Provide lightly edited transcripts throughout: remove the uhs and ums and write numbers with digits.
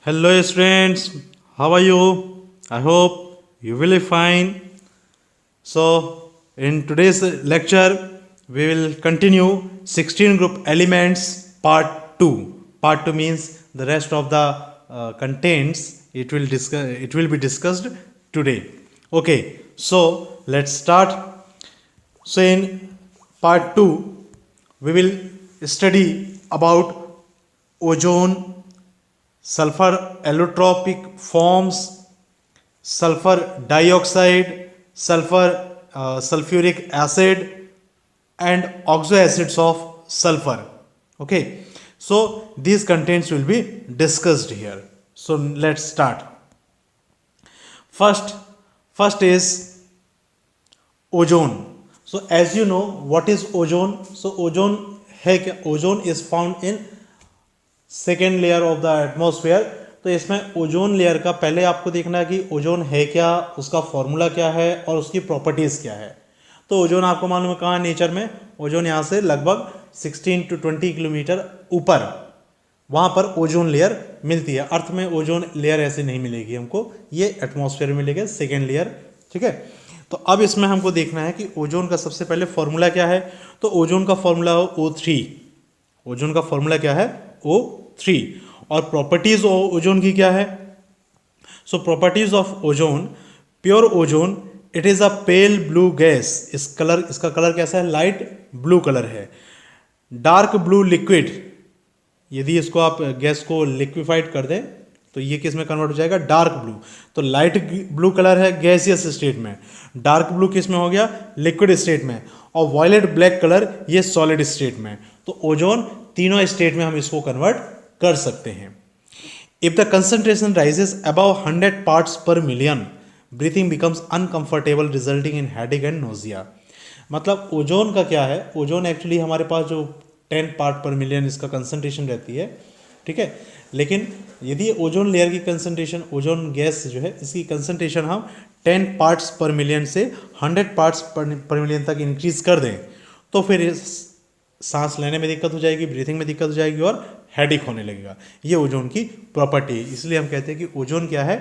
Hello students, how are you? I hope you will be fine. So in today's lecture we will continue 16 group elements part 2. Part 2 means the rest of the contents it will be discussed today. Okay, so let's start. So in part 2 we will study about ozone, sulfur allotropic forms, sulfur dioxide, sulfuric acid, and oxoacids of sulfur. Okay, so these contents will be discussed here. So let's start. First is ozone. So as you know, what is ozone? So ozone है क्या? Ozone is found in second layer of the atmosphere. तो इसमें ozone layer का पहले आपको देखना है कि ओजोन है क्या, उसका फॉर्मूला क्या है और उसकी प्रॉपर्टीज़ क्या है. तो ओजोन आपको मालूम है कहाँ है नेचर में. ओजोन यहाँ से लगभग 16 to 20 किलोमीटर ऊपर वहाँ पर ओजोन लेयर मिलती है. अर्थ में ओजोन लेयर ऐसे नहीं मिलेगी हमको, ये एटमॉस्फेयर में मिलेगा सेकेंड लेयर. ठीक है, तो अब इसमें हमको देखना है कि ओजोन का सबसे पहले फॉर्मूला क्या है. तो ओजोन का फॉर्मूला हो O3. ओजोन का फॉर्मूला क्या है? O3. और प्रॉपर्टीज ओजोन की क्या है? So properties of ozone, pure ozone it is a pale blue gas. इसका कलर कैसा है? लाइट ब्लू कलर है. डार्क ब्लू लिक्विड, यदि इसको आप गैस को लिक्विफाइड कर दें तो ये किस में कन्वर्ट हो जाएगा? Dark blue. तो लाइट ब्लू कलर है गैसियस स्टेट में, डार्क ब्लू किस में हो गया? लिक्विड स्टेट में, और वॉयलेट ब्लैक कलर ये सॉलिड स्टेट में. तो ओजोन तीनों स्टेट में हम इसको कन्वर्ट कर सकते हैं. If the concentration rises above 100 parts per million, breathing becomes uncomfortable resulting in headache and nausea. मतलब ओजोन का क्या है? ओजोन एक्चुअली हमारे पास जो 10 पार्ट पर मिलियन इसका कंसंट्रेशन रहती है. ठीक है, लेकिन यदि ओजोन लेयर की कंसंट्रेशन, ओजोन गैस जो है इसकी कंसंट्रेशन हम 10 पार्ट्स पर मिलियन से 100 पार्ट्स पर मिलियन तक इंक्रीज कर दें तो फिर सांस लेने में दिक्कत हो जाएगी, ब्रीथिंग में दिक्कत हो जाएगी और हेडेक होने लगेगा. ये ओजोन की प्रॉपर्टी है. इसलिए हम कहते हैं कि ओजोन क्या है?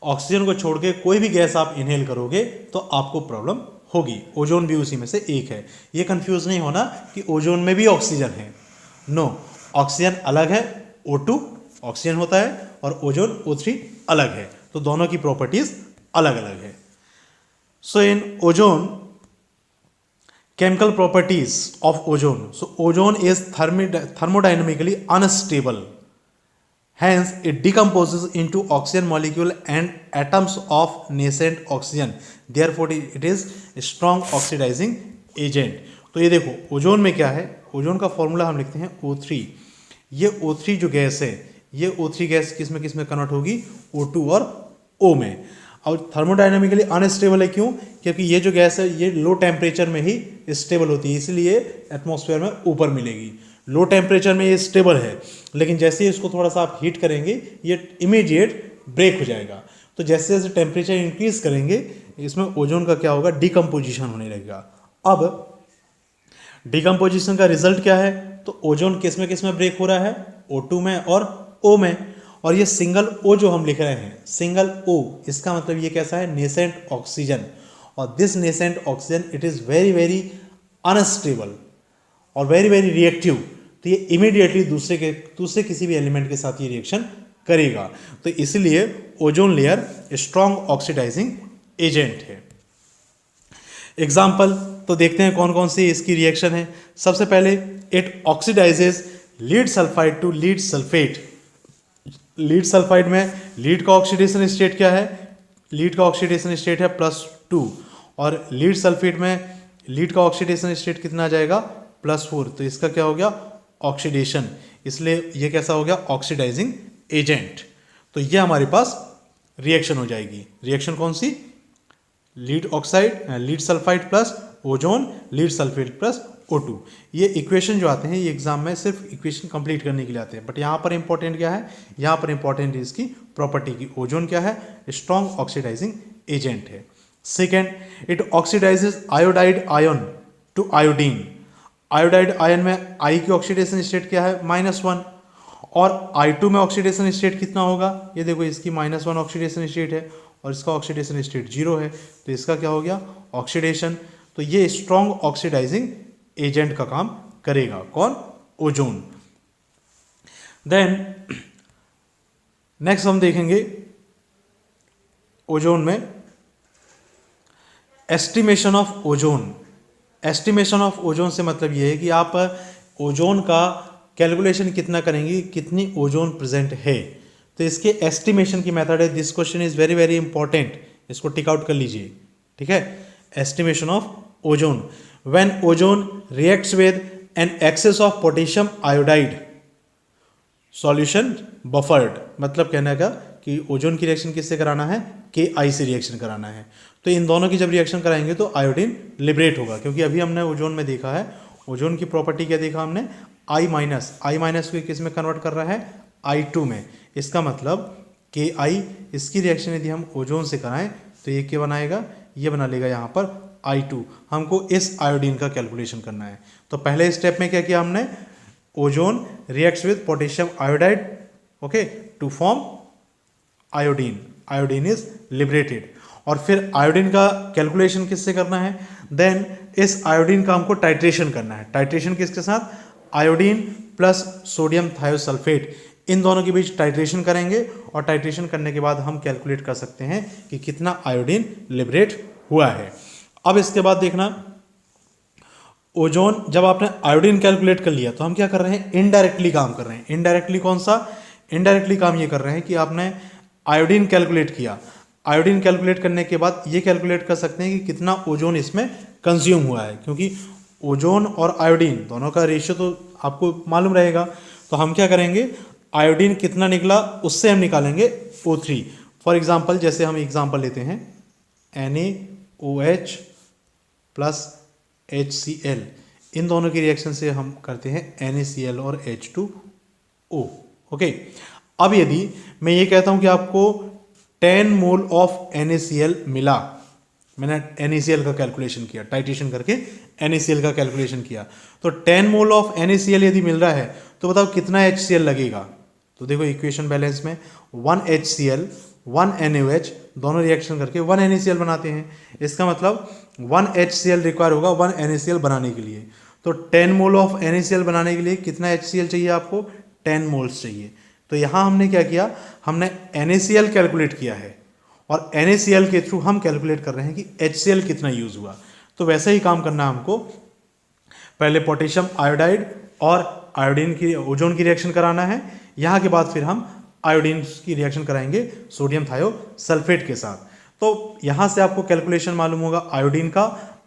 ऑक्सीजन को छोड़ के कोई भी गैस आप इनहेल करोगे तो आपको प्रॉब्लम होगी. ओजोन भी उसी में से एक है. ये कंफ्यूज नहीं होना कि ओजोन में भी ऑक्सीजन है. नो, ऑक्सीजन अलग है, O2 ऑक्सीजन होता है और ओजोन O3 अलग है. तो दोनों की प्रॉपर्टीज अलग अलग है. So in ozone, chemical properties of ozone. So ozone is thermodynamically unstable, hence it decomposes into oxygen molecule and atoms of nascent oxygen, therefore it is a strong oxidizing agent. तो ये देखो ozone में क्या है? Ozone का formula हम लिखते हैं O3. ये O3 जो गैस है, ये O3 गैस किस में कन्वर्ट होगी? O2 और O में. और थर्मोडाइनमिकली अनस्टेबल है. क्यों? क्योंकि ये जो गैस है ये लो टेम्परेचर में ही स्टेबल होती है, इसलिए एटमॉस्फेयर में ऊपर मिलेगी. लो टेम्परेचर में ये स्टेबल है, लेकिन जैसे ही इसको थोड़ा सा आप हीट करेंगे ये इमीडिएट ब्रेक हो जाएगा. तो जैसे जैसे टेम्परेचर इंक्रीज करेंगे इसमें ओजोन का क्या होगा? डिकम्पोजिशन होने लगेगा. अब डिकम्पोजिशन का रिजल्ट क्या है? तो ओजोन किस में ब्रेक हो रहा है? O2 में और O में. और ये सिंगल O जो हम लिख रहे हैं, सिंगल O, इसका मतलब ये कैसा है? Nascent oxygen. और this nascent oxygen it is very very unstable और वेरी वेरी रिएक्टिव. तो ये इमीडिएटली दूसरे किसी भी एलिमेंट के साथ ये रिएक्शन करेगा. तो इसलिए ozone layer strong oxidizing agent है. एग्जाम्पल तो देखते हैं कौन कौन सी इसकी रिएक्शन है. सबसे पहले it oxidizes lead sulphide to lead sulphate. Lead sulphide में लीड का ऑक्सीडेशन स्टेट क्या है? लीड का ऑक्सीडेशन स्टेट है +2. और लीड सल्फेट में लीड का ऑक्सीडेशन स्टेट कितना आ जाएगा? +4. तो इसका क्या हो गया? ऑक्सीडेशन. इसलिए ये कैसा हो गया? Oxidising agent. तो ये हमारे पास रिएक्शन हो जाएगी. रिएक्शन कौन सी? Lead oxide, lead sulphide plus ozone, lead sulphate plus O2. ये इक्वेशन जो आते हैं ये एग्जाम में सिर्फ इक्वेशन कंप्लीट करने के लिए आते हैं, बट यहाँ पर इंपॉर्टेंट क्या है? यहाँ पर इंपॉर्टेंट इसकी प्रॉपर्टी की. ओजोन क्या है? स्ट्रॉन्ग ऑक्सीडाइजिंग एजेंट है. Second, it oxidizes iodide ion to iodine. Iodide ion में आई की ऑक्सीडेशन स्टेट क्या है? -1. और I2 में ऑक्सीडेशन स्टेट कितना होगा, ये देखो इसकी -1 ऑक्सीडेशन स्टेट है और इसका ऑक्सीडेशन स्टेट 0 है, तो इसका क्या हो गया ऑक्सीडेशन। तो ये स्ट्रॉन्ग ऑक्सीडाइजिंग एजेंट का काम करेगा, कौन, ओजोन। देन नेक्स्ट हम देखेंगे ओजोन में estimation of ozone. Estimation of ozone से मतलब ये है कि आप ओजोन का कैलकुलेशन कितना करेंगे, कितनी ओजोन प्रेजेंट है, तो इसके एस्टिमेशन की मेथड है। This question is very very important, इसको टिक आउट कर लीजिए, ठीक है। Estimation of ozone, when ozone reacts with an excess of potassium iodide solution buffered, मतलब कहने का कि ओजोन की रिएक्शन किससे कराना है, Ki से रिएक्शन कराना है। तो इन दोनों की जब रिएक्शन कराएंगे तो आयोडीन लिबरेट होगा, क्योंकि अभी हमने ओजोन में देखा है, ओजोन की प्रॉपर्टी क्या देखा हमने, I माइनस को किस में कन्वर्ट कर रहा है, I2 में। इसका मतलब Ki, इसकी रिएक्शन यदि हम ओजोन से कराएं तो ये क्या बनाएगा, ये बना लेगा यहाँ पर I2। हमको इस आयोडीन का कैलकुलेशन करना है। तो पहले स्टेप में क्या किया हमने, ozone reacts with potassium iodide, okay, to form iodine, iodine is liberated. और फिर आयोडीन का कैलकुलेशन किससे करना है, देन इस आयोडीन का हमको टाइट्रेशन करना है। टाइट्रेशन किसके साथ, आयोडीन प्लस सोडियम थायोसल्फेट, इन दोनों के बीच टाइट्रेशन करेंगे और टाइट्रेशन करने के बाद हम कैलकुलेट कर सकते हैं कि कितना आयोडीन लिबरेट हुआ है। अब इसके बाद देखना, ओजोन जब आपने आयोडीन कैलकुलेट कर लिया तो हम क्या कर रहे हैं, इनडायरेक्टली काम कर रहे हैं। इनडायरेक्टली कौन सा, इनडायरेक्टली काम ये कर रहे हैं कि आपने आयोडीन कैलकुलेट किया, आयोडीन कैलकुलेट करने के बाद ये कैलकुलेट कर सकते हैं कि कितना ओजोन इसमें कंज्यूम हुआ है, क्योंकि ओजोन और आयोडीन दोनों का रेशियो तो आपको मालूम रहेगा। तो हम क्या करेंगे, आयोडीन कितना निकला उससे हम निकालेंगे O3। फॉर एग्जांपल, जैसे हम एग्जांपल लेते हैं NaOH प्लस HCl, इन दोनों की रिएक्शन से हम करते हैं NaCl और H2O, ओके। अब यदि मैं ये कहता हूं कि आपको 10 मोल ऑफ NaCl मिला, मैंने NaCl का कैलकुलेशन किया, टाइट्रेशन करके NaCl का कैलकुलेशन किया, तो 10 मोल ऑफ NaCl यदि मिल रहा है तो बताओ कितना HCl लगेगा। तो देखो इक्वेशन बैलेंस में 1 HCl 1 NaOH दोनों रिएक्शन करके 1 NaCl बनाते हैं। इसका मतलब 1 HCl रिक्वायर होगा 1 NaCl बनाने के लिए। तो 10 मोल ऑफ NaCl बनाने के लिए कितना HCl चाहिए आपको, 10 मोल्स चाहिए। तो यहाँ हमने क्या किया, हमने NaCl कैलकुलेट किया है और NaCl के थ्रू हम कैलकुलेट कर रहे हैं कि HCl कितना यूज हुआ। तो वैसा ही काम करना है हमको, पहले पोटेशियम आयोडाइड और आयोडीन की ओजोन की रिएक्शन कराना है, यहाँ के बाद फिर हम आयोडीन की रिएक्शन कराएंगे सोडियम थायोसल्फेट के साथ। तो यहाँ से आपको कैलकुलेशन मालूम होगा आयोडीन का,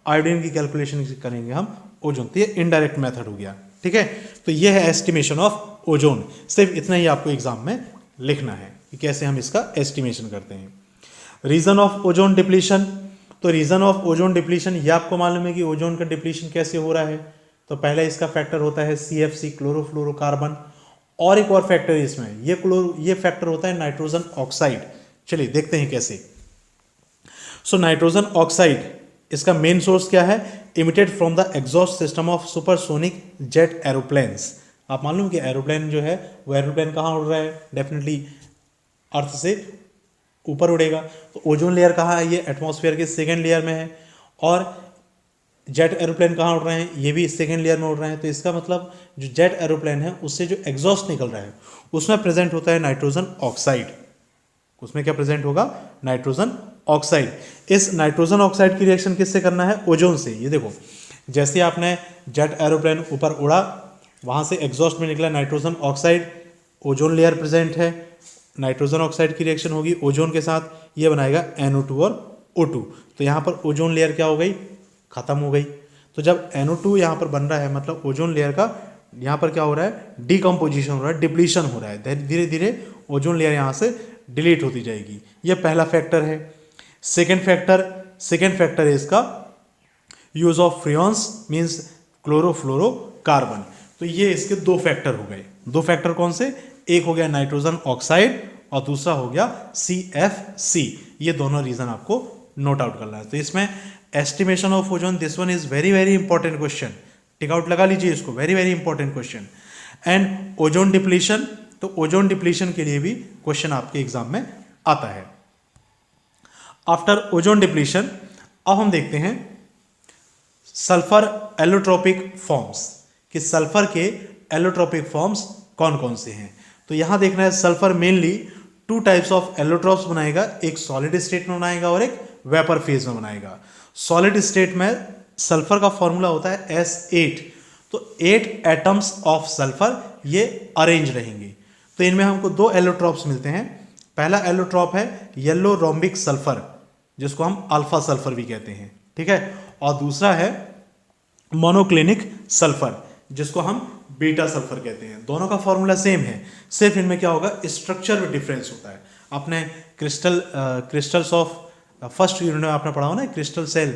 आयोडीन की कैलकुलेशन करेंगे हम ओजोन। तो ये इनडायरेक्ट मेथड हो गया, ठीक है। तो ये है एस्टिमेशन ऑफ ओजोन। सिर्फ इतना ही आपको एग्जाम में लिखना है कि कैसे हम इसका एस्टिमेशन करते हैं। रीजन ऑफ ओजोन डिप्लीशन, तो रीजन ऑफ ओजोन डिप्लीशन ये आपको मालूम है कि ओजोन का डिप्लीशन कैसे हो रहा है। तो पहला इसका फैक्टर होता है CFC क्लोरोफ्लोरोकार्बन, और एक और फैक्टर इसमें ये फैक्टर होता है नाइट्रोजन ऑक्साइड। चलिए देखते हैं कैसे। सो नाइट्रोजन ऑक्साइड, इसका मेन सोर्स क्या है, emitted from the exhaust system of supersonic jet aeroplanes. आप मालूम कि एरोप्लेन जो है वो एरोप्लेन कहाँ उड़ रहा है, डेफिनेटली अर्थ से ऊपर उड़ेगा। तो ओजोन लेयर कहाँ है, ये एटमॉस्फेयर के सेकेंड लेयर में है, और जेट एरोप्लेन कहाँ उड़ रहे हैं, ये भी सेकेंड लेयर में उड़ रहे हैं। तो इसका मतलब जो जेट एरोप्लेन है उससे जो एग्जॉस्ट निकल रहा है उसमें प्रेजेंट होता है नाइट्रोजन ऑक्साइड। उसमें क्या प्रेजेंट होगा, नाइट्रोजन ऑक्साइड। इस नाइट्रोजन ऑक्साइड की रिएक्शन किससे करना है, ओजोन से। ये देखो जैसे आपने जेट एरोप्लेन ऊपर उड़ा, वहाँ से एग्जॉस्ट में निकला nitrogen oxide, ozone layer present है, नाइट्रोजन ऑक्साइड की रिएक्शन होगी ओजोन के साथ, ये बनाएगा NO2 और O2। तो यहाँ पर ओजोन लेयर क्या हो गई, खत्म हो गई। तो जब NO2 यहाँ पर बन रहा है मतलब ओजोन लेयर का यहाँ पर क्या हो रहा है, डिकम्पोजिशन हो रहा है, डिप्लीशन हो रहा है, धीरे धीरे ओजोन लेयर यहाँ से डिलीट होती जाएगी। ये पहला फैक्टर है। सेकेंड फैक्टर है इसका use of freons means chlorofluorocarbon. तो ये इसके दो फैक्टर हो गए। दो फैक्टर कौन से, एक हो गया नाइट्रोजन ऑक्साइड और दूसरा हो गया CFC। ये दोनों रीजन आपको नोट आउट करना है। तो इसमें estimation of ozone, this one is very very important question, tick out लगा लीजिए इसको, very very important question. And ozone depletion, तो तो ओजोन डिप्लीशन के लिए भी क्वेश्चन आपके एग्जाम में आता है। आफ्टर ओजोन डिप्लीशन अब हम देखते हैं सल्फर एलोट्रोपिक फॉर्म्स, कि सल्फर के एलोट्रोपिक फॉर्म्स कौन कौन से हैं। तो यहां देखना है sulphur mainly two types of allotropes बनाएगा, एक सॉलिड स्टेट में बनाएगा और एक वेपर फेज में बनाएगा। सॉलिड स्टेट में सल्फर का फॉर्मूला होता है S8, तो 8 एटम्स ऑफ सल्फर ये अरेंज रहेंगे। तो इनमें हमको दो एलोट्रॉप्स मिलते हैं। पहला एलोट्रॉप है येलो रोम्बिक सल्फर, जिसको हम अल्फा सल्फर भी कहते हैं, ठीक है, और दूसरा है मोनोक्लिनिक सल्फर, जिसको हम बीटा सल्फर कहते हैं। दोनों का फॉर्मूला सेम है, सिर्फ इनमें क्या होगा, स्ट्रक्चर में डिफरेंस होता है। आपने क्रिस्टल्स ऑफ फर्स्ट यूनिट में आपने पढ़ा हो ना, क्रिस्टल सेल,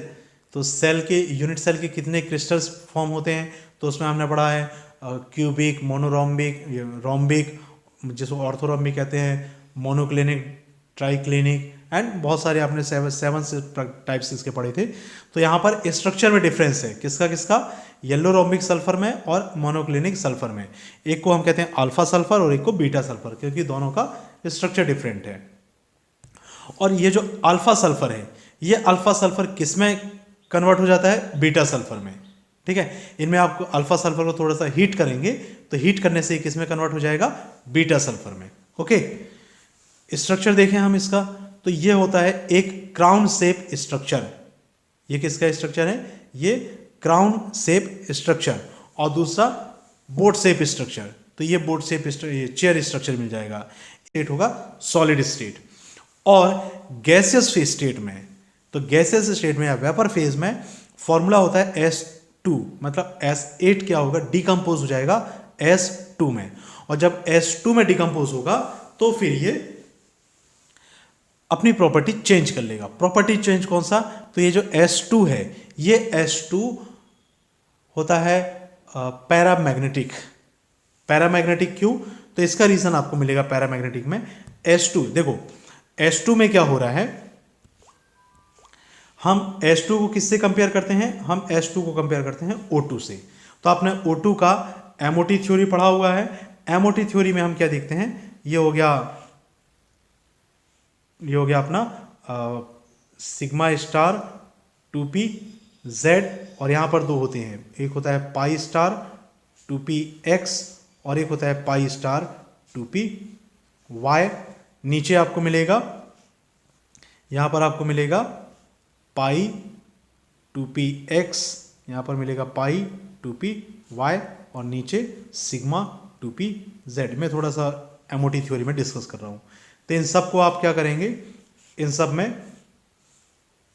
तो सेल के यूनिट सेल के कितने क्रिस्टल्स फॉर्म होते हैं, तो उसमें हमने पढ़ा है क्यूबिक, मोनोरोम्बिक, रोम्बिक, जिसको ऑर्थोरोम्बिक कहते हैं, मोनोक्लिनिक, ट्राइक्लिनिक एंड बहुत सारे आपने सेवन टाइप्स इसके पढ़े थे। तो यहाँ पर स्ट्रक्चर में डिफरेंस है, किसका किसका, येलो रोम्बिक सल्फर में और मोनोक्लिनिक सल्फर में। एक को हम कहते हैं अल्फा सल्फर और एक को बीटा सल्फर, क्योंकि दोनों का स्ट्रक्चर डिफरेंट है। और ये जो अल्फा सल्फर है, ये अल्फा सल्फर किस में कन्वर्ट हो जाता है, बीटा सल्फर में, ठीक है। इनमें आपको अल्फा सल्फर को थोड़ा सा हीट करेंगे, तो हीट करने से किस में कन्वर्ट हो जाएगा, बीटा सल्फर में। ओके, स्ट्रक्चर देखें हम इसका, तो ये होता है एक क्राउन शेप स्ट्रक्चर। ये किसका स्ट्रक्चर है, ये क्राउन शेप स्ट्रक्चर, और दूसरा बोट शेप स्ट्रक्चर। तो ये बोट शेप चेयर स्ट्रक्चर मिल जाएगा। स्टेट होगा सॉलिड स्टेट। और गैसियस स्टेट में, तो गैसियस स्टेट में या वेपर फेज में फॉर्मूला होता है S2, मतलब S8 क्या होगा, डिकम्पोज हो जाएगा S2 में। और जब S2 में डिकम्पोज होगा तो फिर ये अपनी प्रॉपर्टी चेंज कर लेगा। प्रॉपर्टी चेंज कौन सा, तो ये जो S2 है, ये S2 होता है पैरामैग्नेटिक। पैरामैग्नेटिक क्यों, तो इसका रीजन आपको मिलेगा पैरामैग्नेटिक में। S2 देखो, S2 में क्या हो रहा है, हम S2 को किससे कंपेयर करते हैं, हम S2 को कंपेयर करते हैं O2 से। तो आपने O2 का MOT थ्योरी पढ़ा हुआ है। MOT थ्योरी में हम क्या देखते हैं, ये हो गया अपना सिग्मा स्टार 2p z, और यहाँ पर दो होते हैं, एक होता है पाई स्टार 2p x और एक होता है पाई स्टार 2p y। नीचे आपको मिलेगा, यहाँ पर आपको मिलेगा पाई 2p x, यहाँ पर मिलेगा पाई 2p y, और नीचे सिग्मा 2p z। मैं थोड़ा सा MOT थ्योरी में डिस्कस कर रहा हूँ। तो इन सब को आप क्या करेंगे, इन सब में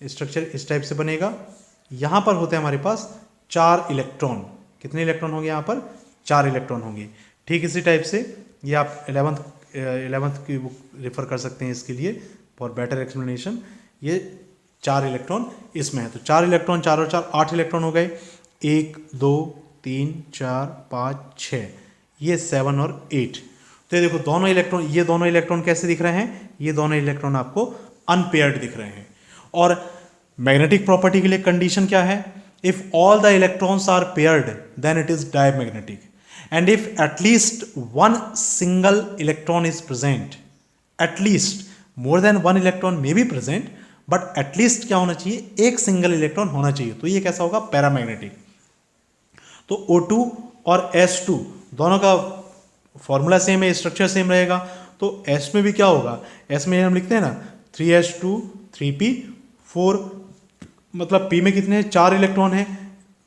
स्ट्रक्चर इस टाइप से बनेगा। यहाँ पर होते हैं हमारे पास 4 इलेक्ट्रॉन। कितने इलेक्ट्रॉन होंगे यहाँ पर, 4 इलेक्ट्रॉन होंगे। ठीक इसी टाइप से ये आप 11th की बुक रेफर कर सकते हैं इसके लिए फॉर बेटर एक्सप्लेनेशन। ये 4 इलेक्ट्रॉन इसमें है, तो 4 इलेक्ट्रॉन, 4 और 4 8 इलेक्ट्रॉन हो गए। 1 2 3 4 5 6, ये 7 और 8। तो ये देखो दोनों इलेक्ट्रॉन, ये दोनों इलेक्ट्रॉन कैसे दिख रहे हैं, ये दोनों इलेक्ट्रॉन आपको अनपेयर्ड दिख रहे हैं। और मैग्नेटिक प्रॉपर्टी के लिए कंडीशन क्या है, if all the electrons are paired then it is diamagnetic, and if at least one single electron is present, at least more than one electron may be present but at least क्या होना चाहिए, एक single electron होना चाहिए, तो ये कैसा होगा, पैरामैग्नेटिक। तो O2 और S2 दोनों का फॉर्मूला सेम है, स्ट्रक्चर सेम रहेगा। तो S में भी क्या होगा, S में हम लिखते हैं ना 3S2 3p4, मतलब P में कितने हैं, 4 इलेक्ट्रॉन हैं,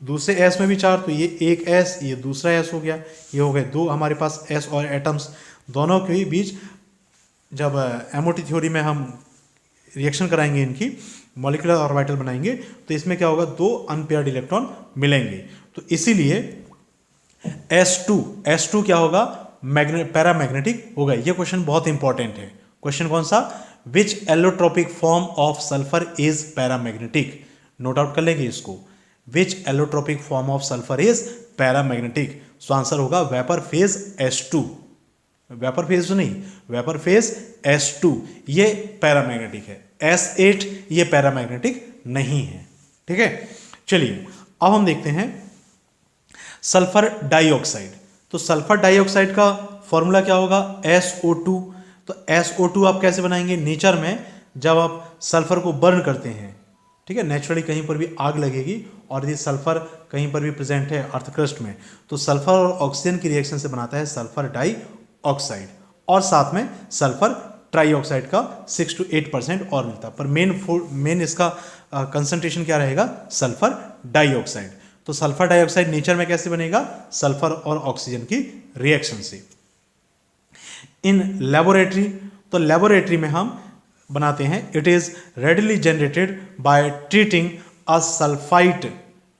दूसरे S में भी 4, तो ये एक S, ये दूसरा S हो गया, ये हो गए 2 हमारे पास S और एटम्स। दोनों के बीच जब MOT थ्योरी में हम रिएक्शन कराएंगे, इनकी मॉलिक्यूलर ऑर्बिटल बनाएंगे, तो इसमें क्या होगा, 2 अनपेयर्ड इलेक्ट्रॉन मिलेंगे। तो इसीलिए S2 क्या होगा, पैरामैग्नेटिक होगा। ये क्वेश्चन बहुत इंपॉर्टेंट है। क्वेश्चन कौन सा, which allotropic form of sulphur is paramagnetic, note out कर लेंगे इसको। Which allotropic form of sulphur is paramagnetic, so answer होगा vapour phase S2। Vapour phase नहीं, वेपर फेज S2 ये पैरामैग्नेटिक है, S8 ये पैरामैग्नेटिक नहीं है। ठीक है, चलिए अब हम देखते हैं सल्फर डाइऑक्साइड। तो सल्फर डाइऑक्साइड का फॉर्मूला क्या होगा, SO2। तो SO2 आप कैसे बनाएंगे, नेचर में जब आप सल्फर को बर्न करते हैं, ठीक है, नेचुरली कहीं पर भी आग लगेगी और यदि सल्फर कहीं पर भी प्रेजेंट है अर्थ क्रस्ट में, तो सल्फर और ऑक्सीजन की रिएक्शन से बनाता है सल्फर डाइऑक्साइड, और साथ में सल्फर ट्राइऑक्साइड का 6 to 8% और मिलता है। पर मेन इसका कंसंट्रेशन क्या रहेगा, सल्फर डाइऑक्साइड। तो सल्फर डाइऑक्साइड नेचर में कैसे बनेगा, सल्फर और ऑक्सीजन की रिएक्शन से। इन लेबोरेटरी, तो लेबोरेटरी में हम बनाते हैं, it is readily generated by treating a sulphite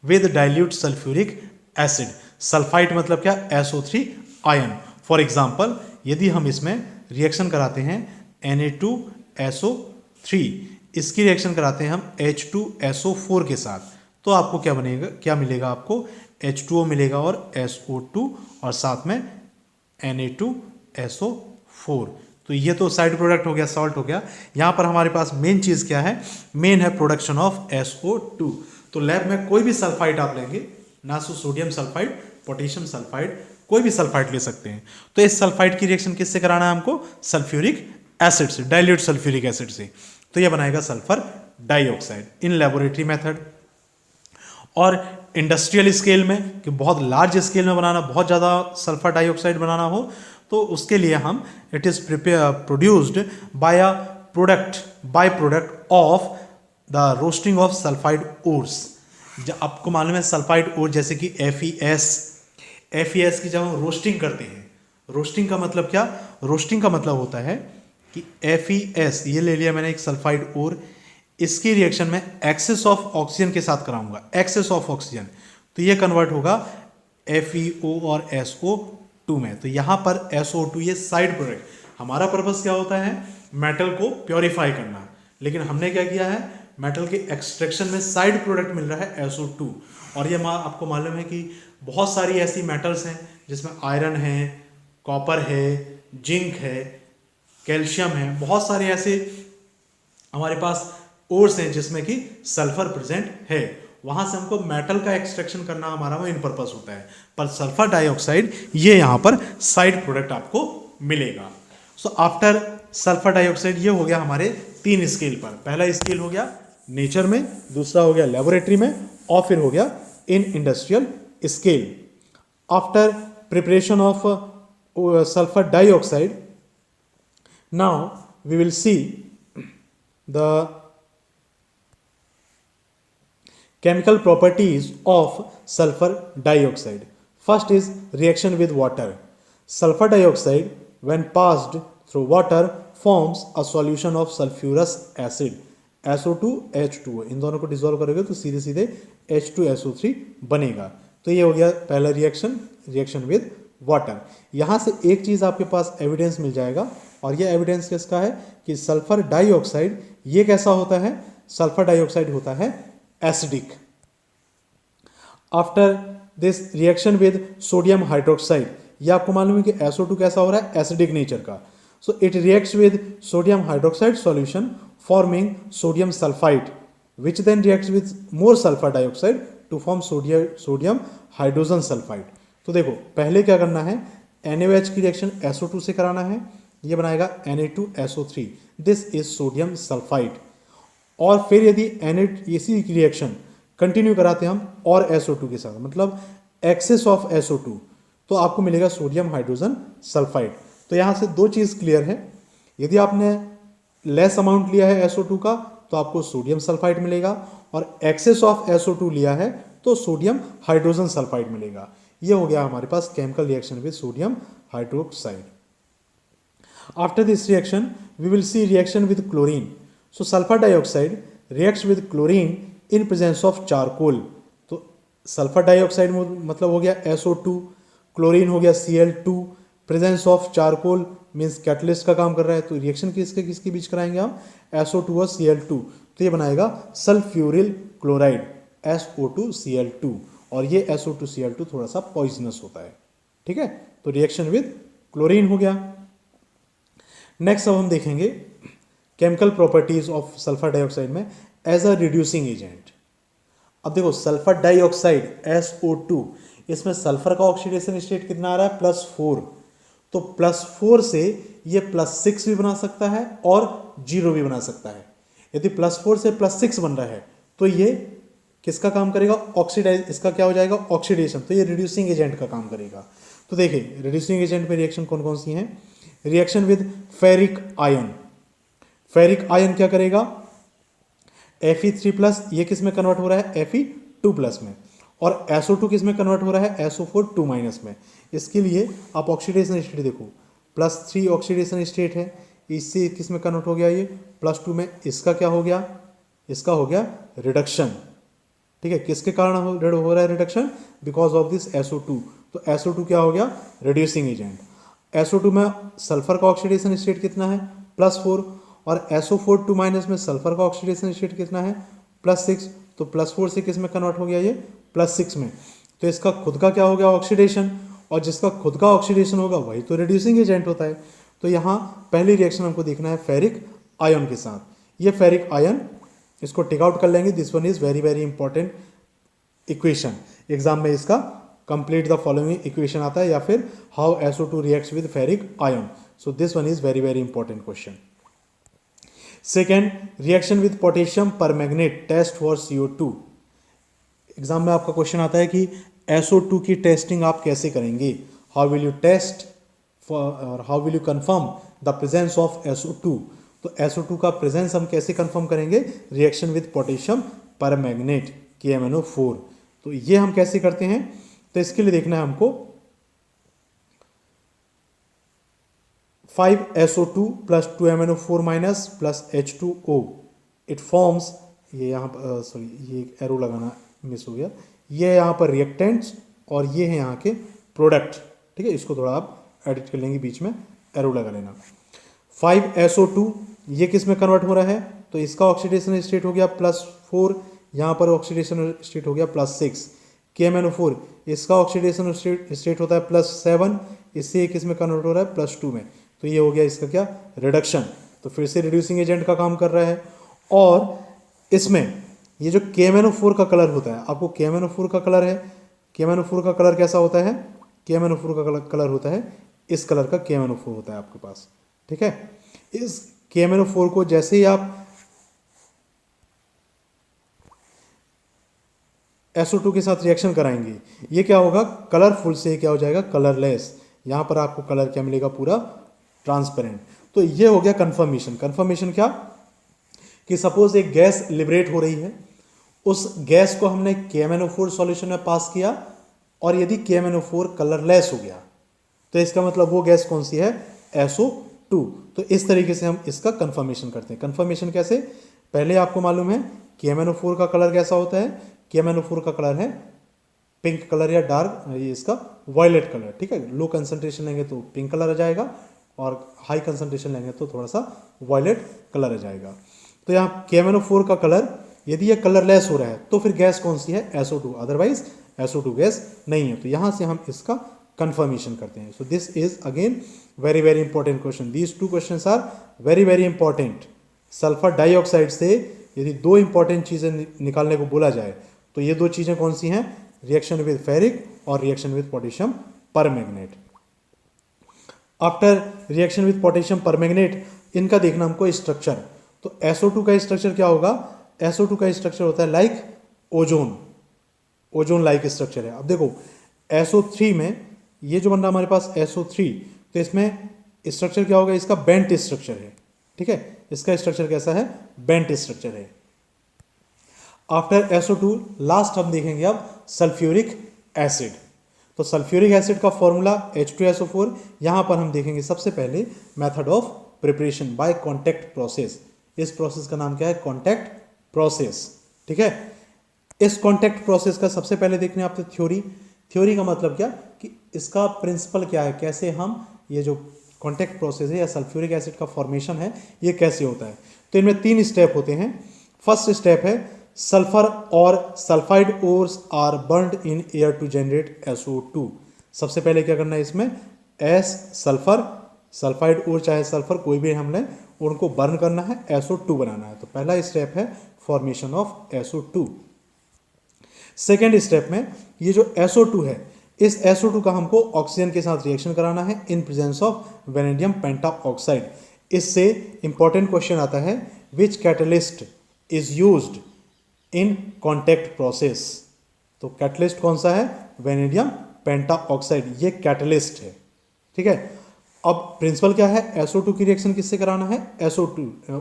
with dilute sulphuric acid. Sulphite मतलब क्या, SO3 आयन। फॉर एग्जांपल यदि हम इसमें रिएक्शन कराते हैं Na2SO3, इसकी रिएक्शन कराते हैं हम H2SO4 के साथ, तो आपको क्या बनेगा, क्या मिलेगा, आपको H2O मिलेगा और SO2 और साथ में Na2SO4। तो ये तो साइड प्रोडक्ट हो गया, सॉल्ट हो गया। यहाँ पर हमारे पास मेन चीज़ क्या है, मेन है प्रोडक्शन ऑफ SO2। तो लैब में कोई भी सल्फाइड आप लेंगे, ना तो सोडियम सल्फाइड, पोटेशियम सल्फाइड, कोई भी सल्फाइड ले सकते हैं। तो इस सल्फाइड की रिएक्शन किससे कराना है हमको, सल्फ्यूरिक एसिड से, डाइल्यूट सल्फ्यूरिक एसिड से। तो ये बनाएगा sulphur dioxide in laboratory method. और इंडस्ट्रियल स्केल में, कि बहुत लार्ज स्केल में बनाना, बहुत ज़्यादा सल्फर डाइऑक्साइड बनाना हो, तो उसके लिए हम it is produced by a by product of the roasting of sulphide ores. जब आपको मालूम है सल्फाइड ओर जैसे कि FeS की जब हम रोस्टिंग करते हैं, रोस्टिंग का मतलब क्या, रोस्टिंग का मतलब होता है कि FeS, ये ले लिया मैंने एक सल्फाइड ओर, इसकी रिएक्शन में एक्सेस ऑफ ऑक्सीजन के साथ कराऊंगा, एक्सेस ऑफ ऑक्सीजन, तो ये कन्वर्ट होगा FeO और SO2 में। तो यहाँ पर SO2 ये साइड प्रोडक्ट, हमारा पर्पस क्या होता है, मेटल को प्योरीफाई करना, लेकिन हमने क्या किया है, मेटल के एक्सट्रैक्शन में साइड प्रोडक्ट मिल रहा है SO2। और ये आपको मालूम है कि बहुत सारी ऐसी मेटल्स हैं जिसमें आयरन है, कॉपर है, जिंक है, कैल्शियम है, बहुत सारे ऐसे हमारे पास ओर्स हैं जिसमें कि सल्फर प्रेजेंट है, वहां से हमको मेटल का एक्सट्रैक्शन करना हमारा मेन पर्पस होता है। पर सल्फर डाइऑक्साइड ये यहाँ पर साइड प्रोडक्ट आपको मिलेगा। सो आफ्टर सल्फर डाइऑक्साइड, ये हो गया हमारे 3 स्केल पर। पहला स्केल हो गया नेचर में, दूसरा हो गया लेबोरेटरी में, और फिर हो गया in industrial scale. After preparation of sulphur dioxide, now we will see the chemical properties of sulfur dioxide. First is reaction with water. Sulfur dioxide when passed through water forms a solution of sulfurous acid, SO2 H2O। इन दोनों को dissolve करोगे तो सीधे सीधे H2SO3 बनेगा। तो ये हो गया पहला रिएक्शन, रिएक्शन विद वाटर। यहाँ से एक चीज़ आपके पास एविडेंस मिल जाएगा, और ये एविडेंस किसका है कि सल्फर डाइऑक्साइड ये कैसा होता है, सल्फर डाइऑक्साइड होता है acidic. After this reaction with sodium hydroxide, ये आपको मालूम है कि SO2 कैसा हो रहा है, एसिडिक नेचर का। So it reacts with sodium hydroxide solution forming sodium sulphide, which then reacts with more sulphur dioxide to form sodium hydrogen sulphide. तो देखो पहले क्या करना है, NaOH की रिएक्शन SO2 से कराना है, ये बनाएगा Na2SO3, this is sodium sulphide. और फिर यदि इसी की रिएक्शन कंटिन्यू कराते हम और SO2 के साथ, मतलब एक्सेस ऑफ SO2, तो आपको मिलेगा सोडियम हाइड्रोजन सल्फाइड। तो यहाँ से 2 चीज़ क्लियर है, यदि आपने लेस अमाउंट लिया है SO2 का तो आपको सोडियम सल्फाइड मिलेगा, और एक्सेस ऑफ SO2 लिया है तो सोडियम हाइड्रोजन सल्फाइड मिलेगा। ये हो गया हमारे पास chemical reaction with sodium hydroxide. After this reaction we will see reaction with chlorine. So sulfur dioxide reacts with chlorine in presence of charcoal। तो सल्फर डाइऑक्साइड मतलब हो गया SO2, क्लोरीन हो गया Cl2, presence of charcoal means catalyst का काम कर रहा है। तो रिएक्शन किसके बीच कराएंगे हम, SO2 और Cl2, तो ये बनाएगा सल्फ्यूरिल क्लोराइड SO2Cl2, और ये SO2Cl2 थोड़ा सा पॉइजनस होता है, ठीक है। तो रिएक्शन विद क्लोरीन हो गया। नेक्स्ट अब हम देखेंगे chemical properties of sulphur dioxide में एज अ रिड्यूसिंग एजेंट। अब देखो सल्फर डाइऑक्साइड SO2, इसमें सल्फर का ऑक्सीडेशन स्टेट कितना आ रहा है, +4। तो +4 से ये +6 भी बना सकता है और 0 भी बना सकता है। यदि +4 से +6 बन रहा है तो ये किसका काम करेगा, ऑक्सीडाइज, इसका क्या हो जाएगा, ऑक्सीडेशन, तो ये रिड्यूसिंग एजेंट का काम करेगा। तो देखिए रिड्यूसिंग एजेंट में रिएक्शन कौन कौन सी हैं, reaction with ferric ion, ferric ion क्या करेगा, Fe3+ ये किस में कन्वर्ट हो रहा है, Fe2+ में, और SO2 किस में कन्वर्ट हो रहा है, SO4 2- में। इसके लिए आप ऑक्सीडेशन स्टेट देखो, +3 ऑक्सीडेशन स्टेट है, इससे किस में कन्वर्ट हो गया, ये +2 में, इसका क्या हो गया, इसका हो गया रिडक्शन। ठीक है, किसके कारण हो रहा है reduction, because of this SO2। तो SO2 क्या हो गया, रिड्यूसिंग एजेंट। SO2 में सल्फर का ऑक्सीडेशन स्टेट कितना है, +4, और SO4 2- में सल्फर का ऑक्सीडेशन स्टेट कितना है, +6। तो +4 से किस में कन्वर्ट हो गया, ये +6 में। तो इसका खुद का क्या हो गया, ऑक्सीडेशन, और जिसका खुद का ऑक्सीडेशन होगा वही तो रिड्यूसिंग एजेंट होता है। तो यहाँ पहली रिएक्शन हमको देखना है फेरिक आयन के साथ। ये फेरिक आयन, इसको टेक आउट कर लेंगे, this one is very very important equation. Exam में इसका कंप्लीट द फॉलोइंग इक्वेशन आता है, या फिर how SO2 reacts with ferric ion. So this one is very very important question. Second, reaction with potassium permanganate, test for CO2। Exam में आपका question आता है कि SO2 की टेस्टिंग आप कैसे करेंगे, हाउ विल यू टेस्ट और how will you confirm the presence of SO2। तो SO2 का प्रेजेंस हम कैसे कंफर्म करेंगे, reaction with potassium permanganate KMnO4। तो ये हम कैसे करते हैं, तो इसके लिए देखना है हमको 5SO2 + 2MnO4- + H2O, it forms, ये यहाँ सॉरी ये एरो लगाना मिस हो गया, ये यहाँ पर रिएक्टेंट्स और ये है यहाँ के प्रोडक्ट। ठीक है, इसको थोड़ा आप एडिट कर लेंगे, बीच में एरो लगा लेना। 5SO2 ये किस में कन्वर्ट हो रहा है, तो इसका ऑक्सीडेशन स्टेट हो गया +4, यहाँ पर ऑक्सीडेशन स्टेट हो गया +6। KMnO4 इसका ऑक्सीडेशन स्टेट होता है +7, इससे किस में कन्वर्ट हो रहा है, +2 में। तो ये हो गया इसका क्या, रिडक्शन। तो फिर से रिड्यूसिंग एजेंट का काम कर रहा है। और इसमें ये जो KMnO4 का कलर होता है, आपको KMnO4 का कलर है, KMnO4 का कलर कैसा होता है, KMnO4 का कलर होता है इस कलर का KMnO4 होता है आपके पास। ठीक है, इस KMnO4 को जैसे ही आप SO2 के साथ रिएक्शन कराएंगे, ये क्या होगा, कलरफुल से क्या हो जाएगा, कलरलेस। यहाँ पर आपको कलर क्या मिलेगा, पूरा ट्रांसपेरेंट। तो ये हो गया कंफर्मेशन। कंफर्मेशन क्या, कि सपोज एक गैस लिबरेट हो रही है, उस गैस को हमने KMnO4 सॉल्यूशन में पास किया, और यदि KMnO4 कलरलेस हो गया तो इसका मतलब वो गैस कौन सी है, SO2। तो इस तरीके से हम इसका कंफर्मेशन करते हैं। कंफर्मेशन कैसे, पहले आपको मालूम है KMnO4 का कलर कैसा होता है, KMnO4 का कलर है पिंक कलर या डार्क, ये इसका वायलेट कलर। ठीक है, लो कंसंट्रेशन लेंगे तो पिंक कलर आ जाएगा, और हाई कंसंट्रेशन लेंगे तो थोड़ा सा वायलेट कलर आ जाएगा। तो यहाँ KMnO4 का कलर यदि ये कलरलेस हो रहा है तो फिर गैस कौन सी है, SO2, अदरवाइज SO2 गैस नहीं है। तो यहाँ से हम इसका कंफर्मेशन करते हैं। So this is again very very important question, these 2 questions are very very important. Sulphur dioxide से यदि 2 इंपॉर्टेंट चीज़ें निकालने को बोला जाए तो ये 2 चीज़ें कौन सी हैं, रिएक्शन विद फेरिक और reaction with potassium permanganate. After reaction with potassium permanganate, इनका देखना हमको स्ट्रक्चर। तो SO2 का स्ट्रक्चर क्या होगा, SO2 का स्ट्रक्चर होता है like ozone, ozone like structure है। अब देखो SO3 में, ये जो बन रहा हमारे पास SO3, तो इसमें स्ट्रक्चर क्या होगा, इसका बेंट स्ट्रक्चर है। ठीक है, इसका स्ट्रक्चर कैसा है, बेंट स्ट्रक्चर है। आफ्टर SO2 लास्ट हम देखेंगे अब सल्फ्यूरिक एसिड। तो सल्फ्यूरिक एसिड का फॉर्मूला H2SO4। यहां पर हम देखेंगे सबसे पहले method of preparation bye contact process. इस प्रोसेस का नाम क्या है, कॉन्टैक्ट प्रोसेस। ठीक है, इस कॉन्टैक्ट प्रोसेस का सबसे पहले देखने आपको थ्योरी। थ्योरी का मतलब क्या, कि इसका प्रिंसिपल क्या है, कैसे हम ये जो कॉन्टैक्ट प्रोसेस है या सल्फ्यूरिक एसिड का फॉर्मेशन है ये कैसे होता है। तो इनमें 3 स्टेप होते हैं। फर्स्ट स्टेप है सल्फर और sulphide ores are burned in air to generate SO2। सबसे पहले क्या करना है, इसमें सल्फर, सल्फाइड ओर चाहे सल्फर कोई भी हमने उनको बर्न करना है, SO2 बनाना है। तो पहला स्टेप है formation of SO2। Second step में ये जो SO2 है इस SO2 का हमको ऑक्सीजन के साथ रिएक्शन कराना है in presence of vanadium pentoxide. इससे इंपॉर्टेंट क्वेश्चन आता है, which catalyst is used in contact process. तो कैटलिस्ट कौन सा है, वेनेडियम पेंटाऑक्साइड, ये कैटलिस्ट है। ठीक है, अब प्रिंसिपल क्या है, SO2 की रिएक्शन किससे कराना है,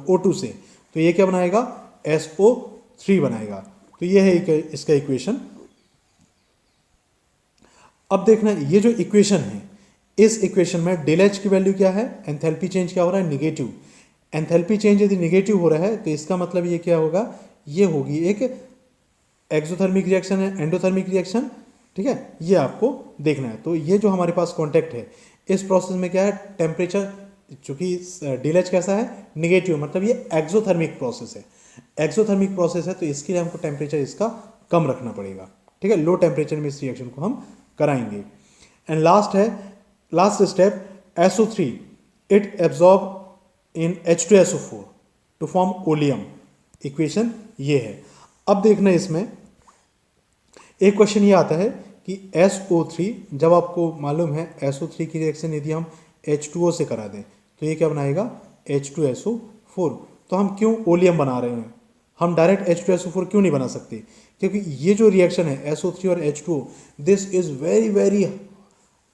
O2 से, तो ये क्या बनाएगा, SO3 बनाएगा। तो ये है इसका इक्वेशन। अब देखना ये जो इक्वेशन है, इस इक्वेशन में डेल एच की वैल्यू क्या है, एंथैल्पी चेंज क्या हो रहा है, निगेटिव। एंथैल्पी चेंज यदि निगेटिव हो रहा है तो इसका मतलब ये क्या होगा, ये होगी एक एक्सोथर्मिक रिएक्शन है, एंडोथर्मिक रिएक्शन। ठीक है, ये आपको देखना है। तो ये जो हमारे पास कॉन्टैक्ट है, इस प्रोसेस में क्या है, टेम्परेचर, चूंकि डेल एच कैसा है, निगेटिव, मतलब ये एक्सोथर्मिक प्रोसेस है। एक्सोथर्मिक प्रोसेस है तो इसके लिए हमको टेम्परेचर इसका कम रखना पड़ेगा। ठीक है, लो टेम्परेचर में इस रिएक्शन को हम कराएंगे। And last step SO3, it absorb in H2SO4 to form oleum. Equation ये है। अब देखना इसमें एक क्वेश्चन ये आता है कि SO3, जब आपको मालूम है SO3 की रिएक्शन यदि हम H2O से करा दें तो ये क्या बनाएगा, H2SO4। तो हम क्यों ओलियम बना रहे हैं, हम डायरेक्ट H2SO4 क्यों नहीं बना सकते, क्योंकि ये जो रिएक्शन है SO3 और H2O, this is very very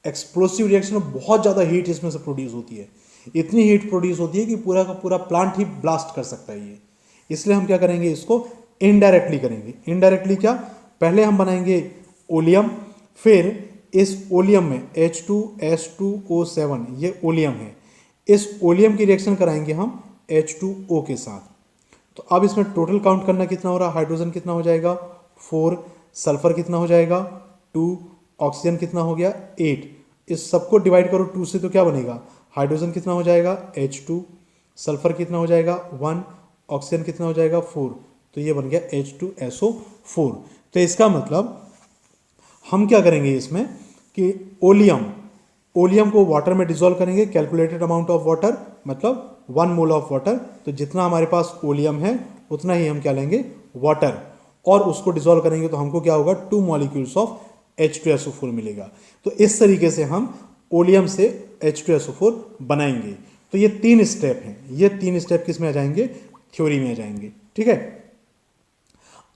explosive reaction, बहुत ज़्यादा हीट इसमें से प्रोड्यूस होती है। इतनी हीट प्रोड्यूस होती है कि पूरा का पूरा प्लांट ही ब्लास्ट कर सकता है ये। इसलिए हम क्या करेंगे, इसको इनडायरेक्टली करेंगे। इनडायरेक्टली क्या, पहले हम बनाएंगे ओलियम, फिर इस ओलियम में H2S2O7, ये ओलियम है, इस ओलियम की रिएक्शन कराएंगे हम H2O के साथ। तो अब इसमें टोटल काउंट करना कितना हो रहा है, हाइड्रोजन कितना हो जाएगा 4, सल्फर कितना हो जाएगा 2, ऑक्सीजन कितना हो गया 8। इस सबको डिवाइड करो 2 से तो क्या बनेगा, हाइड्रोजन कितना हो जाएगा H2, सल्फर कितना हो जाएगा 1, ऑक्सीजन कितना हो जाएगा 4, तो ये बन गया H2SO4। तो इसका मतलब हम क्या करेंगे इसमें कि ओलियम को वाटर में डिसॉल्व करेंगे, कैलकुलेटेड अमाउंट ऑफ वाटर, मतलब 1 मोल ऑफ वाटर। तो जितना हमारे पास ओलियम है उतना ही हम क्या लेंगे, वाटर, और उसको डिसॉल्व करेंगे तो हमको क्या होगा, 2 मॉलिक्यूल्स ऑफ H2SO4 मिलेगा। तो इस तरीके से हम ओलियम से H2SO4 बनाएंगे। तो ये 3 स्टेप हैं, ये 3 स्टेप किस में आ जाएंगे, थ्योरी में आ जाएंगे। ठीक है,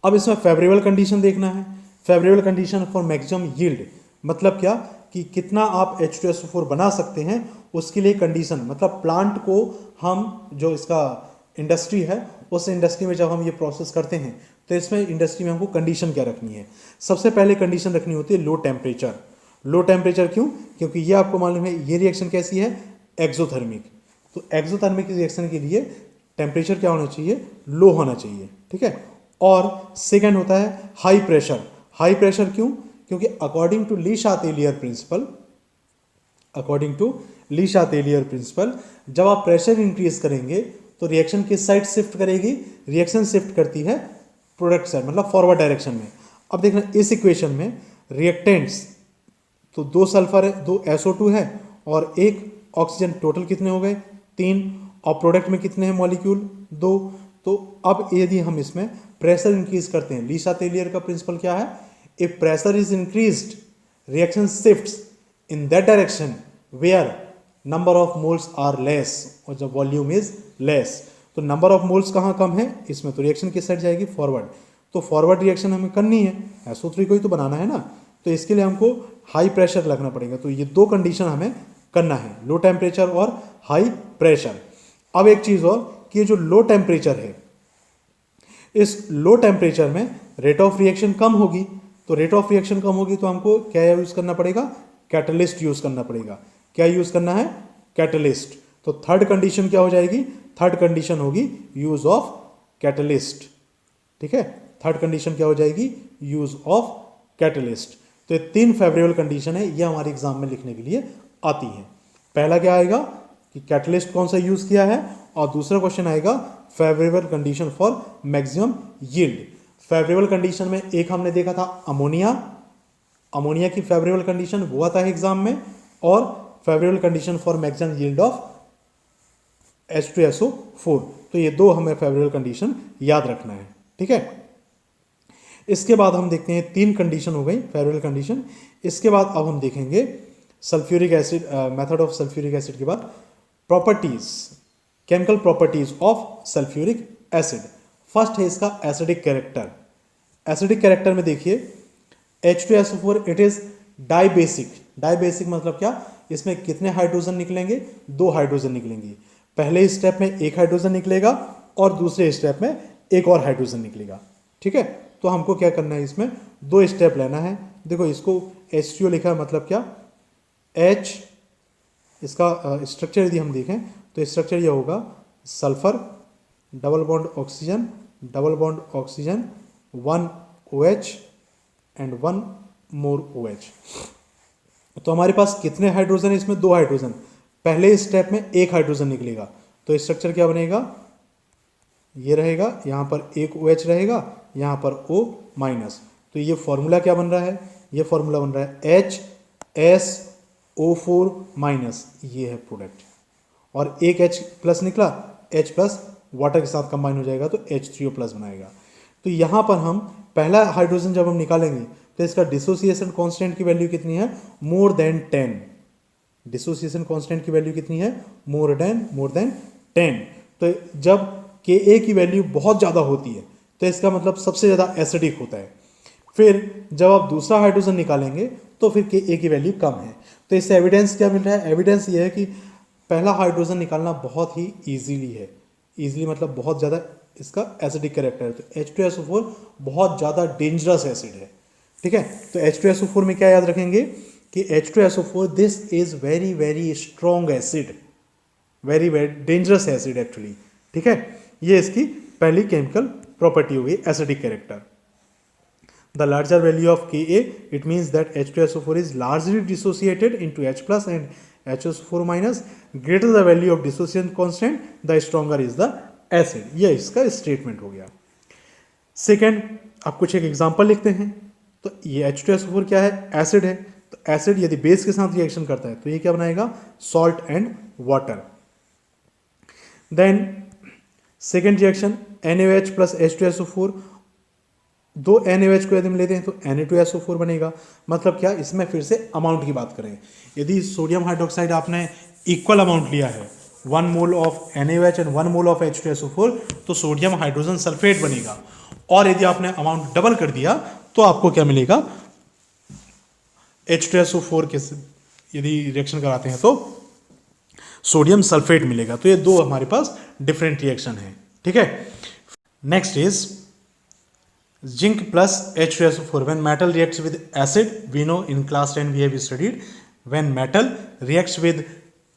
अब इसमें फेवरेबल कंडीशन देखना है। Favourable condition for maximum yield, मतलब क्या कि कितना आप H2SO4 बना सकते हैं, उसके लिए कंडीशन, मतलब प्लांट को हम, जो इसका इंडस्ट्री है, उस इंडस्ट्री में जब हम ये प्रोसेस करते हैं तो इसमें इंडस्ट्री में हमको कंडीशन क्या रखनी है, सबसे पहले कंडीशन रखनी होती है लो टेम्परेचर। लो टेम्परेचर क्यों, क्योंकि ये आपको मालूम है ये रिएक्शन कैसी है, एक्सोथर्मिक। तो एक्सोथर्मिक रिएक्शन के लिए टेम्परेचर क्या होना चाहिए, लो होना चाहिए। ठीक है, और सेकेंड होता है हाई प्रेशर। हाई प्रेशर क्यों, क्योंकि अकॉर्डिंग टू ली शातेलियर प्रिंसिपल, जब आप प्रेशर इंक्रीज करेंगे तो रिएक्शन किस साइड शिफ्ट करेगी, रिएक्शन शिफ्ट करती है प्रोडक्ट साइड, मतलब फॉरवर्ड डायरेक्शन में। अब देखना इस इक्वेशन में रिएक्टेंट्स, तो 2 सल्फर है, 2 SO2 है और 1 ऑक्सीजन, टोटल कितने हो गए 3, और प्रोडक्ट में कितने हैं मॉलिक्यूल 2। तो अब यदि हम इसमें प्रेशर इंक्रीज करते हैं, ली शातेलियर का प्रिंसिपल क्या है, if pressure is increased reaction shifts in that direction where number of moles are less, और जब वॉल्यूम इज लेस। तो नंबर ऑफ मोल्स कहाँ कम है इसमें, तो रिएक्शन किस साइड जाएगी, फॉरवर्ड। तो फॉरवर्ड रिएक्शन हमें करनी है, SO3 को ही तो बनाना है ना, तो इसके लिए हमको हाई प्रेशर लगना पड़ेगा। तो ये 2 कंडीशन हमें करना है, लो टेम्परेचर और हाई प्रेशर। अब एक चीज़ और कि जो लो टेम्परेचर है, इस लो टेम्परेचर में रेट ऑफ रिएक्शन कम होगी। तो रेट ऑफ रिएक्शन कम होगी तो हमको क्या यूज़ करना पड़ेगा, कैटलिस्ट यूज़ करना पड़ेगा। क्या यूज़ करना है, कैटलिस्ट। तो थर्ड कंडीशन क्या हो जाएगी, थर्ड कंडीशन होगी यूज ऑफ कैटलिस्ट। ठीक है, थर्ड कंडीशन क्या हो जाएगी, यूज ऑफ कैटलिस्ट। तो ये 3 फेवरेबल कंडीशन है, ये हमारे एग्जाम में लिखने के लिए आती है। पहला क्या आएगा कि कैटलिस्ट कौन सा यूज किया है, और दूसरा क्वेश्चन आएगा favourable condition for maximum yield. Favourable condition में एक हमने देखा था अमोनिया की फेवरेबल कंडीशन, वो आता है एग्जाम में, और favourable condition for maximum yield of H2SO4। तो ये 2 हमें फेवरेबल कंडीशन याद रखना है। ठीक है, इसके बाद हम देखते हैं 3 कंडीशन हो गई फेयरवेल कंडीशन। इसके बाद अब हम देखेंगे sulphuric acid, method of sulphuric acid के बाद properties, chemical properties of sulphuric acid. First है इसका एसिडिक कैरेक्टर। एसिडिक कैरेक्टर में देखिए H2SO4 it is dibasic. Dibasic मतलब क्या, इसमें कितने हाइड्रोजन निकलेंगे, 2 हाइड्रोजन निकलेंगे। पहले स्टेप में 1 हाइड्रोजन निकलेगा और दूसरे स्टेप में एक और हाइड्रोजन निकलेगा। ठीक है, तो हमको क्या करना है, इसमें 2 स्टेप लेना है। देखो इसको H2O लिखा है, मतलब क्या, H, इसका स्ट्रक्चर यदि हम देखें तो स्ट्रक्चर यह होगा sulphur, double bond oxygen, double bond oxygen, 1 OH and 1 more OH। तो हमारे पास कितने हाइड्रोजन है, इसमें 2 हाइड्रोजन। पहले स्टेप में 1 हाइड्रोजन निकलेगा, तो स्ट्रक्चर क्या बनेगा, ये रहेगा, यहाँ पर 1 OH रहेगा, यहाँ पर O माइनस। तो ये फॉर्मूला क्या बन रहा है, ये फॉर्मूला बन रहा है HSO4 माइनस, ये है प्रोडक्ट। और एक H प्लस निकला, H प्लस वाटर के साथ कंबाइन हो जाएगा तो H3O प्लस बनाएगा। तो यहाँ पर हम पहला हाइड्रोजन जब हम निकालेंगे तो इसका डिसोसिएशन कांस्टेंट की वैल्यू कितनी है, मोर देन 10। डिसोसिएशन कांस्टेंट की वैल्यू कितनी है, मोर देन 10। तो जब Ka की वैल्यू बहुत ज़्यादा होती है तो इसका मतलब सबसे ज़्यादा एसिडिक होता है। फिर जब आप दूसरा हाइड्रोजन निकालेंगे तो फिर Ka की वैल्यू कम है। तो इससे एविडेंस क्या मिल रहा है, एविडेंस ये है कि पहला हाइड्रोजन निकालना बहुत ही ईजीली है। ईजिली मतलब बहुत ज़्यादा इसका एसिडिक कैरेक्टर है। तो H2SO4 बहुत ज़्यादा डेंजरस एसिड है। ठीक है, तो H2SO4 में क्या याद रखेंगे कि H2SO4 this is very very strong acid, very very dangerous acid actually. ठीक है, ये इसकी पहली केमिकल प्रॉपर्टी हो गई, acidic character. The larger value of Ka, it means that H2SO4 is largely dissociated into H plus and HSO4 minus. Greater the value of dissociation constant, the stronger is the acid. ये इसका statement हो गया। Second, आप कुछ एक example लिखते हैं। तो ये H2SO4 क्या है, एसिड है। तो एसिड यदि बेस के साथ रिएक्शन करता है तो ये क्या बनाएगा, salt and water. Then second reaction NaOH plus H2SO4, 2 NaOH को यदि हम लेते हैं तो Na2SO4 बनेगा। मतलब क्या, इसमें फिर से अमाउंट की बात करें, यदि सोडियम हाइड्रोक्साइड आपने इक्वल अमाउंट लिया है, 1 mole of NaOH and 1 mole of H2SO4, तो सोडियम हाइड्रोजन सल्फेट बनेगा। और यदि आपने अमाउंट डबल कर दिया तो आपको क्या मिलेगा, H2SO4 के यदि रिएक्शन कराते हैं तो सोडियम सल्फेट मिलेगा। तो ये 2 हमारे पास डिफरेंट रिएक्शन है। ठीक है, next is zinc plus H2SO4. When metal reacts with acid, we know in class 10 we have studied, when metal reacts with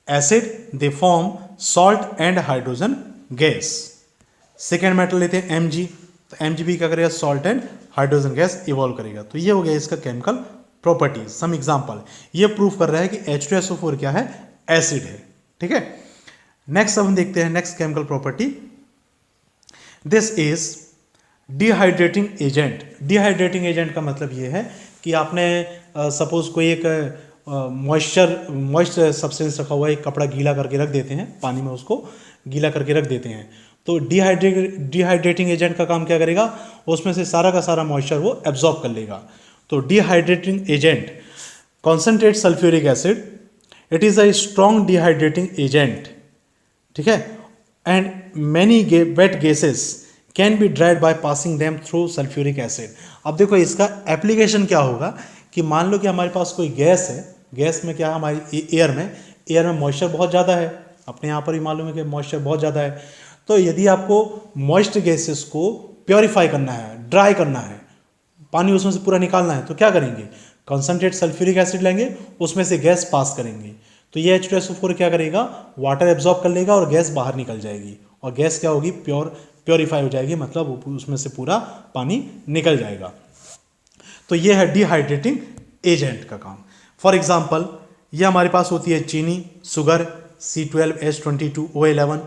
acid they form salt and hydrogen gas. Second metal लेते हैं Mg, तो Mg भी क्या करेगा, salt and hydrogen gas evolve करेगा। तो ये हो गया इसका केमिकल प्रॉपर्टीज। सम एग्जांपल, ये प्रूफ कर रहा है कि H2SO4 क्या है, एसिड है। ठीक है, नेक्स्ट अब हम देखते हैं next chemical property, this is dehydrating agent. Dehydrating agent का मतलब ये है कि आपने सपोज कोई एक मॉइस्ट सब्सटेंस रखा हुआ है, एक कपड़ा गीला करके रख देते हैं, पानी में उसको गीला करके रख देते हैं। तो डिहाइड्रेटिंग एजेंट का काम क्या करेगा, उसमें से सारा का सारा मॉइस्चर वो एब्जॉर्ब कर लेगा। तो dehydrating agent, concentrate sulphuric acid, it is a strong dehydrating agent. ठीक है, and many wet gases can be dried by passing them through sulphuric acid. अब देखो इसका एप्लीकेशन क्या होगा कि मान लो कि हमारे पास कोई गैस है, गैस में क्या है, हमारी एयर में मॉइस्चर बहुत ज़्यादा है, अपने यहाँ पर ही मालूम है कि मॉइस्चर बहुत ज़्यादा है। तो यदि आपको मॉइस्ट गैसेस को प्योरीफाई करना है, ड्राई करना है, पानी उसमें से पूरा निकालना है, तो क्या करेंगे, कंसनट्रेट सल्फ्यूरिक एसिड लेंगे, उसमें से गैस पास करेंगे। तो ये H2SO4 क्या करेगा, वाटर एब्जॉर्ब कर लेगा और गैस बाहर निकल जाएगी, और गैस क्या होगी, प्योरीफाई हो जाएगी, मतलब उसमें से पूरा पानी निकल जाएगा। तो ये है डिहाइड्रेटिंग एजेंट का काम। फॉर एग्जांपल, ये हमारे पास होती है चीनी, शुगर, C12H22O11।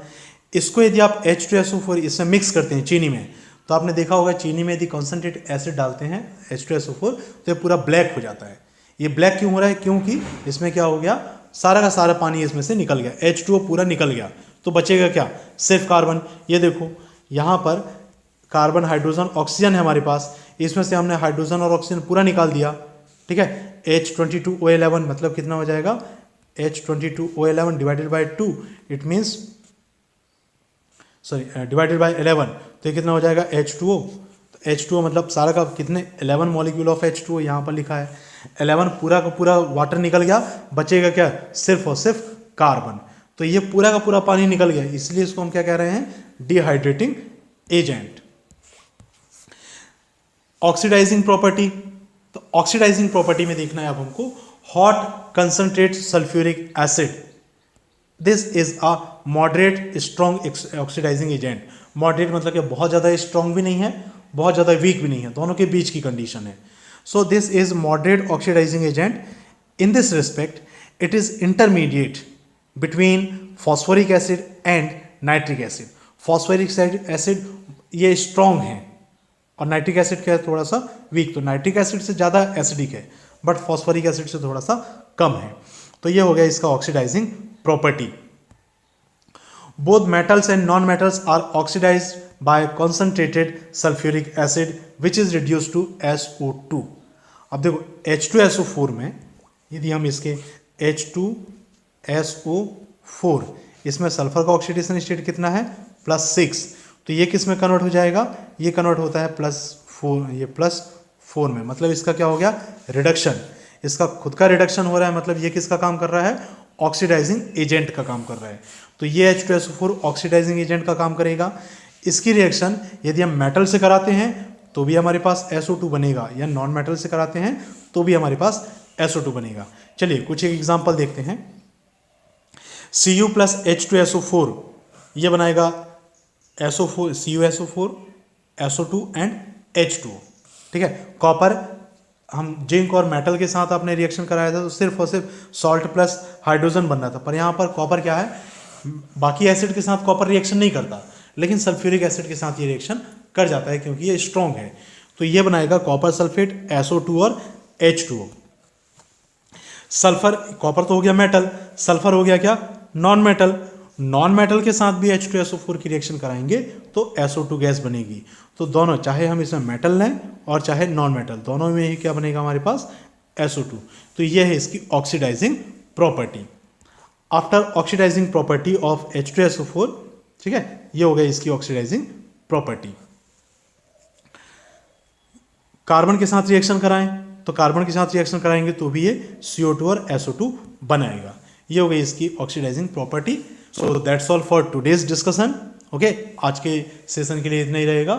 इसको यदि आप H2SO4 इसमें मिक्स करते हैं चीनी में, तो आपने देखा होगा चीनी में यदि कॉन्सेंट्रेट एसिड डालते हैं H2SO4 तो ये पूरा ब्लैक हो जाता है। ये ब्लैक क्यों हो रहा है, क्योंकि इसमें क्या हो गया, सारा का सारा पानी इसमें से निकल गया, H2O पूरा निकल गया, तो बचेगा क्या, सिर्फ कार्बन। ये देखो यहाँ पर कार्बन, हाइड्रोजन, ऑक्सीजन है हमारे पास, इसमें से हमने हाइड्रोजन और ऑक्सीजन पूरा निकाल दिया, ठीक है। H22O11 मतलब कितना हो जाएगा, H22O11 divided by 2, it means sorry divided by 11, तो ये कितना हो जाएगा H2O। तो H2O मतलब सारा का कितने 11 मॉलिक्यूल ऑफ H2O यहाँ पर लिखा है, 11 पूरा का पूरा वाटर निकल गया, बचेगा क्या, सिर्फ और सिर्फ कार्बन। तो ये पूरा का पूरा पानी निकल गया, इसलिए इसको हम क्या कह रहे हैं, डिहाइड्रेटिंग एजेंट। ऑक्सीडाइजिंग प्रॉपर्टी, तो ऑक्सीडाइजिंग प्रॉपर्टी में देखना है अब हमको, hot concentrate sulphuric acid, this is a moderate strong oxidizing agent. Moderate मतलब कि बहुत ज़्यादा स्ट्रॉन्ग भी नहीं है, बहुत ज़्यादा वीक भी नहीं है, दोनों के बीच की कंडीशन है। So this is moderate oxidizing agent. In this respect it is intermediate between phosphoric acid and nitric acid. Phosphoric acid ये स्ट्रॉन्ग है और नाइट्रिक एसिड क्या है, थोड़ा सा वीक। तो नाइट्रिक एसिड से ज़्यादा एसिडिक है, बट फॉस्फोरिक एसिड से थोड़ा सा कम है। तो ये हो गया इसका oxidizing property. Both metals and non metals are oxidized by concentrated sulphuric acid which is reduce to SO2। अब देखो H2SO4 में यदि हम इसके H2SO4, इसमें सल्फर का ऑक्सीडेशन स्टेट कितना है, +6, तो ये किस में कन्वर्ट हो जाएगा, ये कन्वर्ट होता है +4, ये +4 में, मतलब इसका क्या हो गया, रिडक्शन। इसका खुद का रिडक्शन हो रहा है, मतलब ये किसका काम कर रहा है, ऑक्सीडाइजिंग एजेंट का काम कर रहा है। तो ये H2SO4 ऑक्सीडाइजिंग एजेंट का काम करेगा। इसकी रिएक्शन यदि हम मेटल से कराते हैं तो भी हमारे पास SO2 बनेगा, या नॉन मेटल से कराते हैं तो भी हमारे पास SO2 बनेगा। चलिए कुछ एक एग्जांपल देखते हैं। Cu + H2SO4 ये बनाएगा SO4, CuSO4, SO2 and H2O, ठीक है। कॉपर हम जिंक और मेटल के साथ आपने रिएक्शन कराया था तो सिर्फ और सिर्फ सॉल्ट प्लस हाइड्रोजन बन रहा था, पर यहाँ पर कॉपर क्या है, बाकी एसिड के साथ कॉपर रिएक्शन नहीं करता, लेकिन सल्फ्यूरिक एसिड के साथ ये रिएक्शन कर जाता है क्योंकि ये स्ट्रॉन्ग है। तो ये बनाएगा कॉपर सल्फेट, SO2 और H2O। सल्फर, कॉपर तो हो गया मेटल, सल्फर हो गया क्या, नॉन मेटल। नॉन मेटल के साथ भी H2SO4 की रिएक्शन कराएंगे तो SO2 गैस बनेगी। तो दोनों, चाहे हम इसमें मेटल लें और चाहे नॉन मेटल, दोनों में ही क्या बनेगा हमारे पास, SO2। तो ये है इसकी oxidizing property. After oxidizing property of H2SO4, ठीक है, ये हो गई इसकी ऑक्सीडाइजिंग प्रॉपर्टी। कार्बन के साथ रिएक्शन कराएं तो कार्बन के साथ रिएक्शन कराएंगे तो भी ये CO2 और SO2 बनाएगा। ये हो गई इसकी oxidizing property. So that's all for today's discussion. Okay, आज के सेशन के लिए इतना ही रहेगा।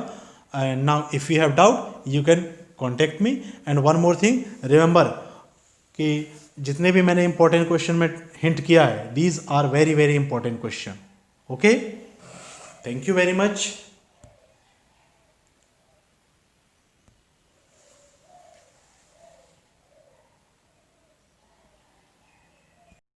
Now if you have doubt you can contact me. And one more thing, remember कि जितने भी मैंने इंपॉर्टेंट क्वेश्चन में हिंट किया है, these are very very important question. Okay, thank you very much.